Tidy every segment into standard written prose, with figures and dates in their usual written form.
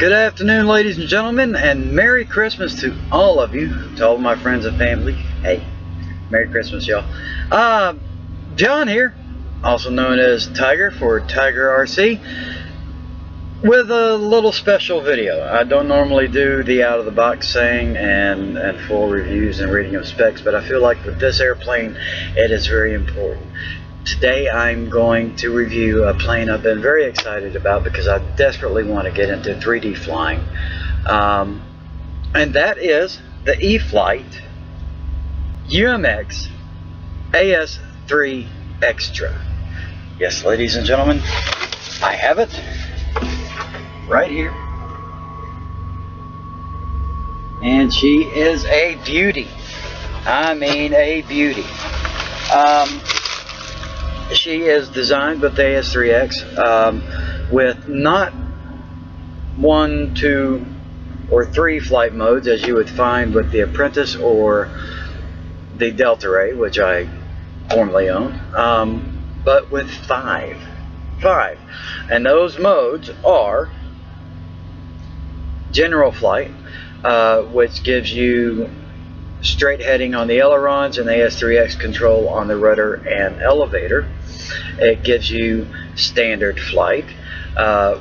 Good afternoon, ladies and gentlemen, and Merry Christmas to all of you, to all of my friends and family. Hey, Merry Christmas, y'all. John here, also known as Tyger for Tyger RC, with a little special video. I don't normally do the out-of-the-box thing and full reviews and reading of specs, but I feel like with this airplane, it is very important. Today I'm going to review a plane I've been very excited about because I desperately want to get into 3D flying, and that is the E-flite UMX AS3Xtra. Yes, ladies and gentlemen, I have it right here, and she is a beauty. I mean a beauty. She is designed with the AS3X with not 1, 2, or 3 flight modes as you would find with the Apprentice or the Delta Ray, which I formerly owned, but with 5. And those modes are general flight, which gives you straight heading on the ailerons and AS3X control on the rudder and elevator. It gives you standard flight,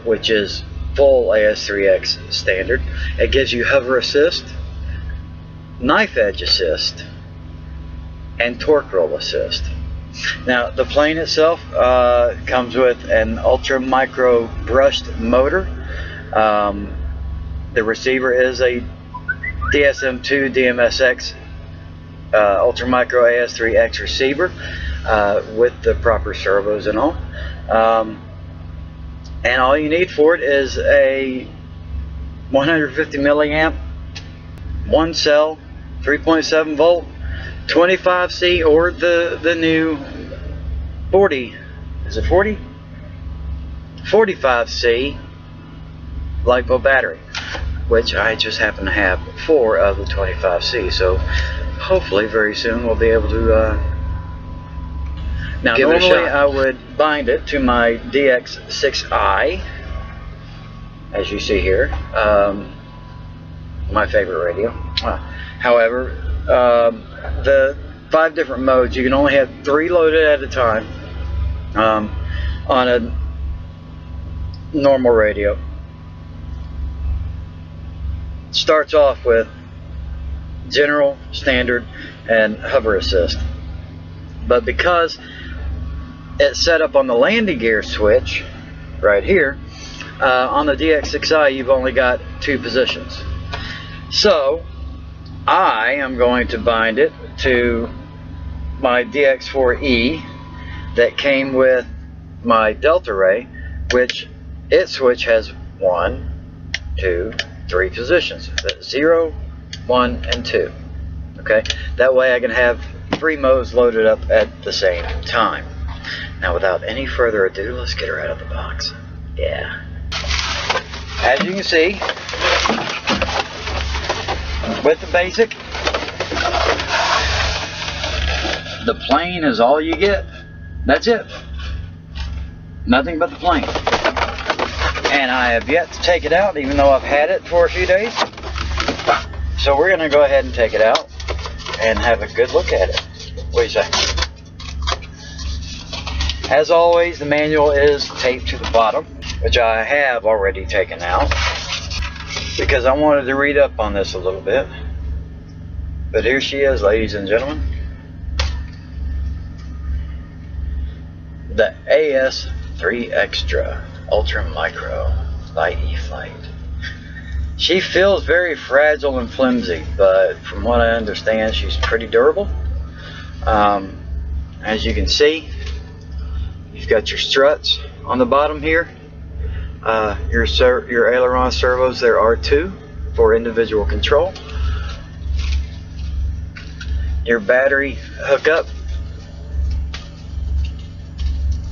which is full AS3X standard. It gives you hover assist, knife edge assist, and torque roll assist. Now the plane itself comes with an ultra micro brushed motor. The receiver is a DSM2 DMSX ultra micro AS3X receiver with the proper servos and all, and all you need for it is a 150 milliamp 1 cell 3.7 volt 25C or the new 45C LiPo battery, which I just happen to have 4 of the 25C, so hopefully very soon we'll be able to now normally I would bind it to my DX6i, as you see here, my favorite radio. However, the 5 different modes, you can only have 3 loaded at a time on a normal radio. Starts off with general, standard, and hover assist, but because it's set up on the landing gear switch right here, on the DX6i you've only got 2 positions, so I am going to bind it to my DX4E that came with my Delta Ray, which its switch has 1, 2, 3 positions, 0, 1, and 2. Okay, that way I can have 3 modes loaded up at the same time. Now without any further ado, let's get her out of the box. Yeah. As you can see, with the basic, the plane is all you get. That's it. Nothing but the plane. And I have yet to take it out, even though I've had it for a few days. So we're going to go ahead and take it out and have a good look at it. What do you say? As always, the manual is taped to the bottom, which I have already taken out because I wanted to read up on this a little bit. But here she is, ladies and gentlemen. The AS3Xtra Ultra Micro by E-flite. She feels very fragile and flimsy, but from what I understand, she's pretty durable. As you can see, you've got your struts on the bottom here. Your aileron servos, there are 2 for individual control. Your battery hookup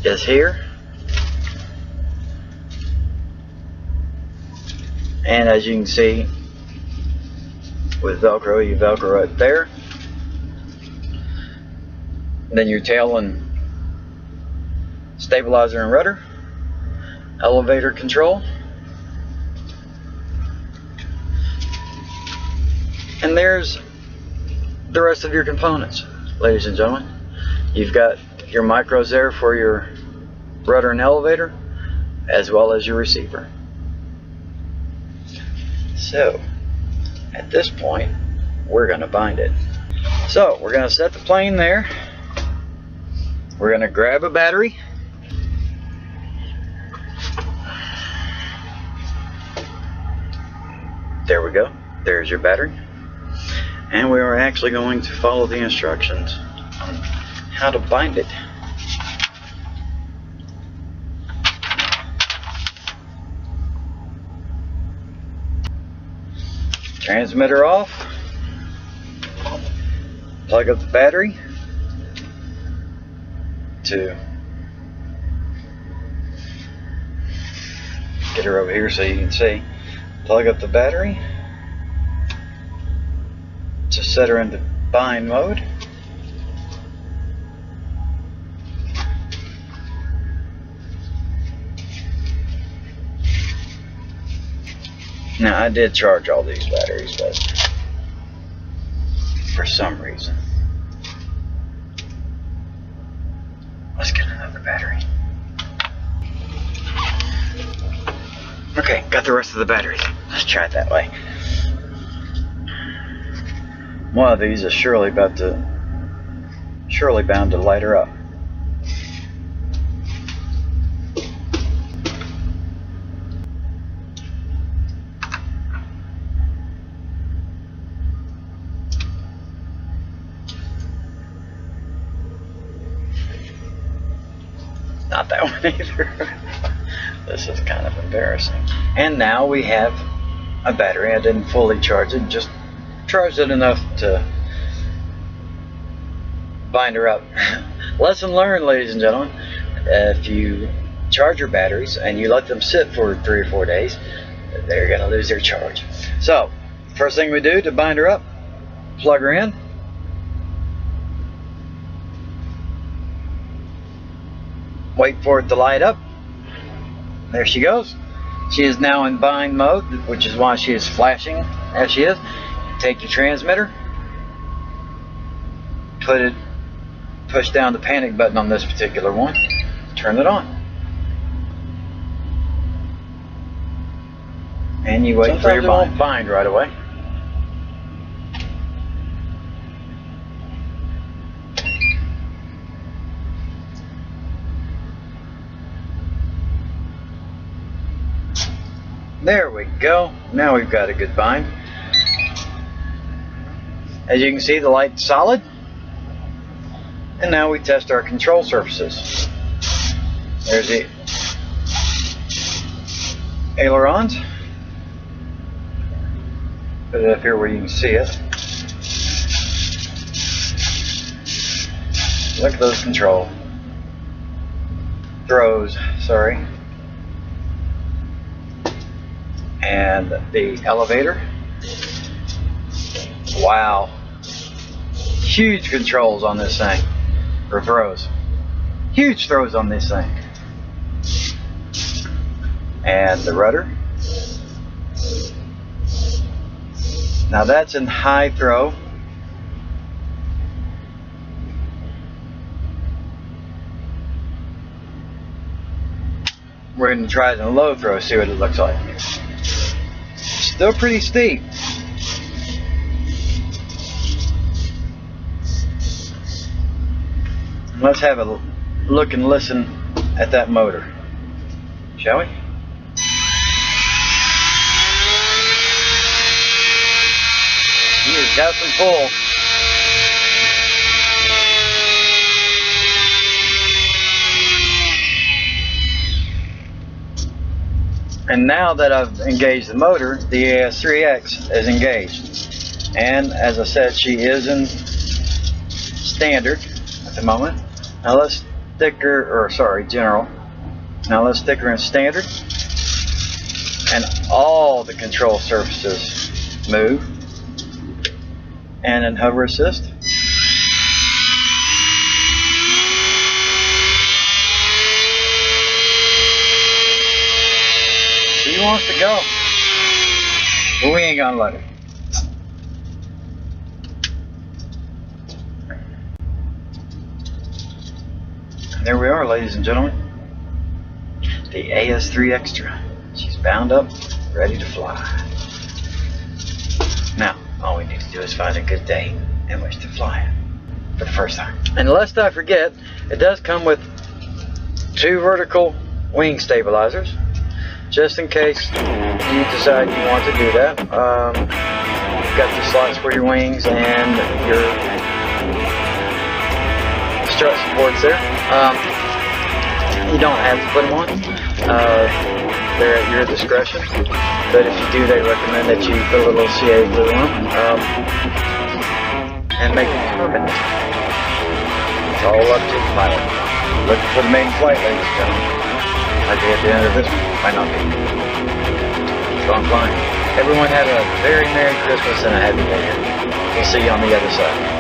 is here, and as you can see, with Velcro, you Velcro right there. Then your tail and stabilizer and rudder, elevator control, And there's the rest of your components, ladies and gentlemen. You've got your micros there for your rudder and elevator, as well as your receiver. So at this point, we're going to bind it. So we're going to set the plane there. We're going to grab a battery. There we go. There's your battery. And we are actually going to follow the instructions on how to bind it. Transmitter off. Plug up the battery to get her over here so you can see. Plug up the battery to set her into bind mode. Now I did charge all these batteries, but for some reason. Let's get another battery. Okay, got the rest of the batteries. Let's try it that way. One of these is surely bound to light her up. Not that one either. This is kind of embarrassing. And now we have a battery. I didn't fully charge it, just charged it enough to bind her up. Lesson learned, ladies and gentlemen. If you charge your batteries and you let them sit for 3 or 4 days, they're going to lose their charge. So, first thing we do to bind her up, plug her in. Wait for it to light up. There she goes. She is now in bind mode, which is why she is flashing as she is. Take your transmitter, push down the panic button on this particular one, turn it on. And you wait for your bind. It won't bind right away. There we go. Now we've got a good bind. As you can see, the light's solid. And now we test our control surfaces. There's the ailerons. Put it up here where you can see it. Look at those control throws, sorry. And the elevator. Wow. Huge controls on this thing. For throws. Huge throws on this thing. And the rudder. Now that's in high throw. We're going to try it in a low throw, see what it looks like. Still pretty steep. Let's have a look and listen at that motor, shall we? He's got some pull. And now that I've engaged the motor, the AS3X is engaged. And as I said, she is in standard at the moment. Now let's stick her, or sorry, general. Now let's stick her in standard. And all the control surfaces move. And in hover assist. She wants to go, but we ain't gonna let her. There we are, ladies and gentlemen. The AS3Xtra. She's bound up, ready to fly. Now, all we need to do is find a good day in which to fly it for the first time. And lest I forget, it does come with 2 vertical wing stabilizers, just in case you decide you want to do that. You've got the slots for your wings and your strut supports there. You don't have to put them on. They're at your discretion. But if you do, they recommend that you put a little CA glue on them and make them permanent. It's all up to the pilot. Looking for the main flight, ladies and gentlemen. Might be at the end of this one. Might not be. So I'm flying. Everyone have a very Merry Christmas and a Happy New Year. We'll see you on the other side.